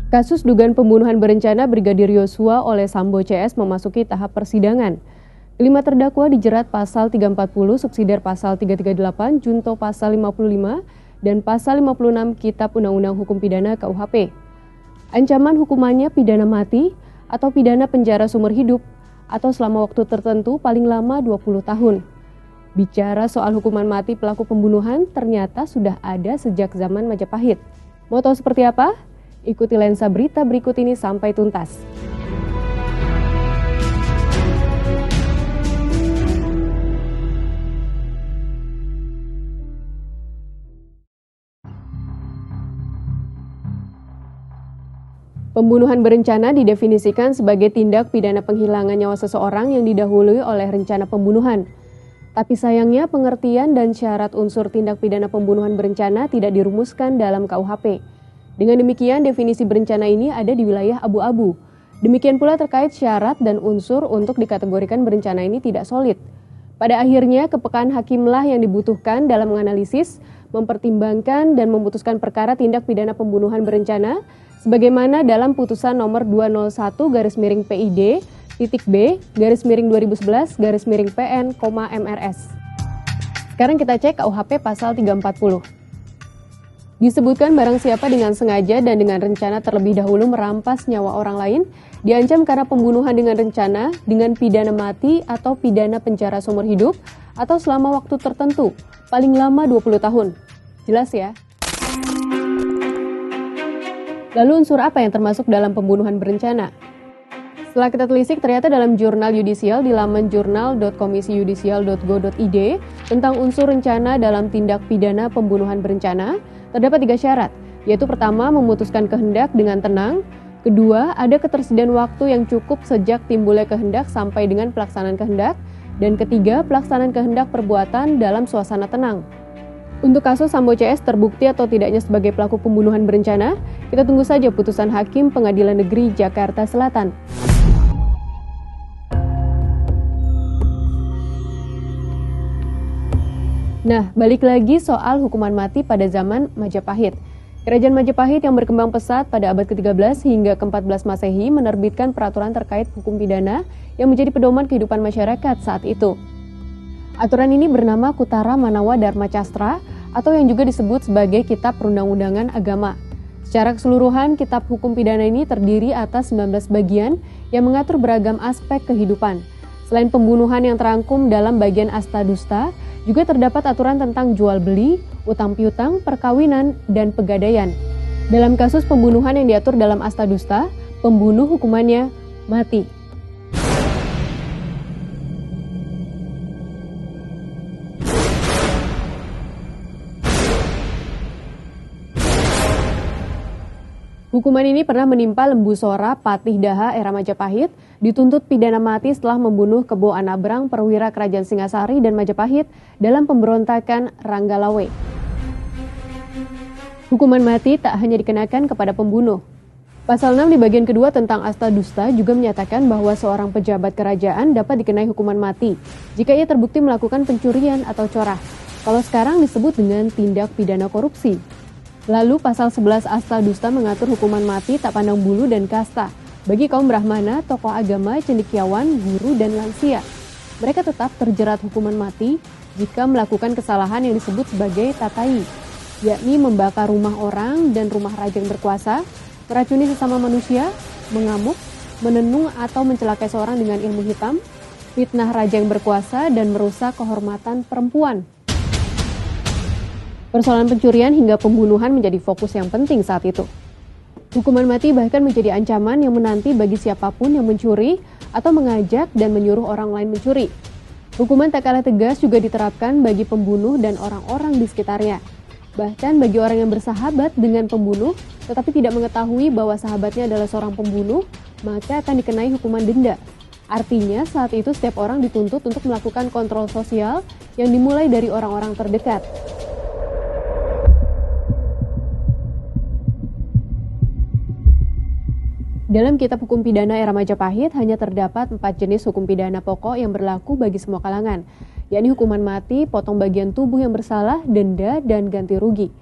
Kasus dugaan pembunuhan berencana Brigadir Yosua oleh Sambo CS memasuki tahap persidangan. Kelima terdakwa dijerat pasal 340 subsidiar pasal 338 junto pasal 55 dan pasal 56 Kitab Undang-Undang Hukum Pidana KUHP. Ancaman hukumannya pidana mati atau pidana penjara seumur hidup atau selama waktu tertentu paling lama 20 tahun. Bicara soal hukuman mati pelaku pembunuhan ternyata sudah ada sejak zaman Majapahit. Mau tahu seperti apa? Ikuti lensa berita berikut ini sampai tuntas. Pembunuhan berencana didefinisikan sebagai tindak pidana penghilangan nyawa seseorang yang didahului oleh rencana pembunuhan. Tapi sayangnya pengertian dan syarat unsur tindak pidana pembunuhan berencana tidak dirumuskan dalam KUHP. Dengan demikian, definisi berencana ini ada di wilayah abu-abu. Demikian pula terkait syarat dan unsur untuk dikategorikan berencana ini tidak solid. Pada akhirnya, kepekaan hakimlah yang dibutuhkan dalam menganalisis, mempertimbangkan, dan memutuskan perkara tindak pidana pembunuhan berencana, sebagaimana dalam putusan nomor 201/PID B/2011/PN, MRS. Sekarang kita cek KUHP pasal 340. Disebutkan barang siapa dengan sengaja dan dengan rencana terlebih dahulu merampas nyawa orang lain, diancam karena pembunuhan dengan rencana dengan pidana mati atau pidana penjara seumur hidup atau selama waktu tertentu, paling lama 20 tahun. Jelas ya? Lalu unsur apa yang termasuk dalam pembunuhan berencana? Setelah kita telisik, ternyata dalam jurnal yudisial di laman jurnal.komisiyudisial.go.id tentang unsur rencana dalam tindak pidana pembunuhan berencana, terdapat 3 syarat, yaitu pertama, memutuskan kehendak dengan tenang, kedua, ada ketersediaan waktu yang cukup sejak timbulnya kehendak sampai dengan pelaksanaan kehendak, dan ketiga, pelaksanaan kehendak perbuatan dalam suasana tenang. Untuk kasus Sambo CS terbukti atau tidaknya sebagai pelaku pembunuhan berencana, kita tunggu saja putusan Hakim Pengadilan Negeri Jakarta Selatan. Nah, balik lagi soal hukuman mati pada zaman Majapahit. Kerajaan Majapahit yang berkembang pesat pada abad ke-13 hingga ke-14 Masehi menerbitkan peraturan terkait hukum pidana yang menjadi pedoman kehidupan masyarakat saat itu. Aturan ini bernama Kutara Manawa Dharma Castra atau yang juga disebut sebagai Kitab Perundang-undangan Agama. Secara keseluruhan, kitab hukum pidana ini terdiri atas 19 bagian yang mengatur beragam aspek kehidupan. Selain pembunuhan yang terangkum dalam bagian Astadusta, juga terdapat aturan tentang jual beli, utang piutang, perkawinan, dan pegadaian. Dalam kasus pembunuhan yang diatur dalam Astadusta, pembunuh hukumannya mati. Hukuman ini pernah menimpa Lembu Sora Patih Daha era Majapahit, dituntut pidana mati setelah membunuh Kebo Anabrang perwira Kerajaan Singasari dan Majapahit dalam pemberontakan Ranggalawe. Hukuman mati tak hanya dikenakan kepada pembunuh. Pasal 6 di bagian kedua tentang Astadusta juga menyatakan bahwa seorang pejabat kerajaan dapat dikenai hukuman mati jika ia terbukti melakukan pencurian atau corah. Kalau sekarang disebut dengan tindak pidana korupsi. Lalu pasal 11 Astadusta mengatur hukuman mati tak pandang bulu dan kasta bagi kaum Brahmana, tokoh agama, cendekiawan, guru, dan lansia. Mereka tetap terjerat hukuman mati jika melakukan kesalahan yang disebut sebagai tatai, yakni membakar rumah orang dan rumah raja yang berkuasa, meracuni sesama manusia, mengamuk, menenung atau mencelakai seorang dengan ilmu hitam, fitnah raja yang berkuasa, dan merusak kehormatan perempuan. Persoalan pencurian hingga pembunuhan menjadi fokus yang penting saat itu. Hukuman mati bahkan menjadi ancaman yang menanti bagi siapapun yang mencuri atau mengajak dan menyuruh orang lain mencuri. Hukuman tak kalah tegas juga diterapkan bagi pembunuh dan orang-orang di sekitarnya. Bahkan bagi orang yang bersahabat dengan pembunuh tetapi tidak mengetahui bahwa sahabatnya adalah seorang pembunuh, maka akan dikenai hukuman denda. Artinya saat itu setiap orang dituntut untuk melakukan kontrol sosial yang dimulai dari orang-orang terdekat. Dalam Kitab Hukum Pidana era Majapahit hanya terdapat 4 jenis hukum pidana pokok yang berlaku bagi semua kalangan, yakni hukuman mati, potong bagian tubuh yang bersalah, denda, dan ganti rugi.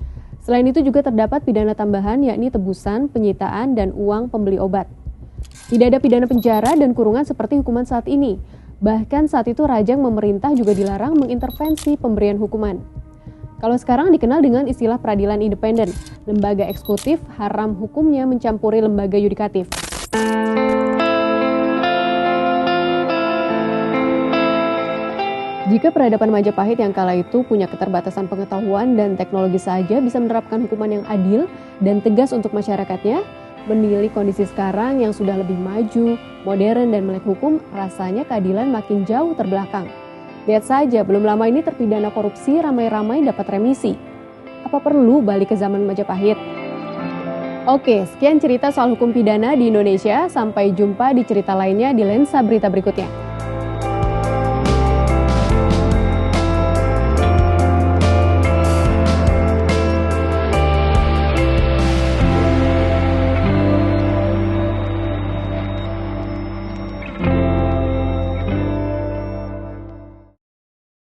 Selain itu juga terdapat pidana tambahan yakni tebusan, penyitaan, dan uang pembeli obat. Tidak ada pidana penjara dan kurungan seperti hukuman saat ini. Bahkan saat itu Rajang memerintah juga dilarang mengintervensi pemberian hukuman. Kalau sekarang dikenal dengan istilah peradilan independen, lembaga eksekutif haram hukumnya mencampuri lembaga yudikatif. Jika peradaban Majapahit yang kala itu punya keterbatasan pengetahuan dan teknologi saja bisa menerapkan hukuman yang adil dan tegas untuk masyarakatnya, menilai kondisi sekarang yang sudah lebih maju, modern dan melek hukum, rasanya keadilan makin jauh terbelakang. Lihat saja, belum lama ini terpidana korupsi ramai-ramai dapat remisi. Apa perlu balik ke zaman Majapahit? Oke, sekian cerita soal hukum pidana di Indonesia. Sampai jumpa di cerita lainnya di Lensa Berita berikutnya.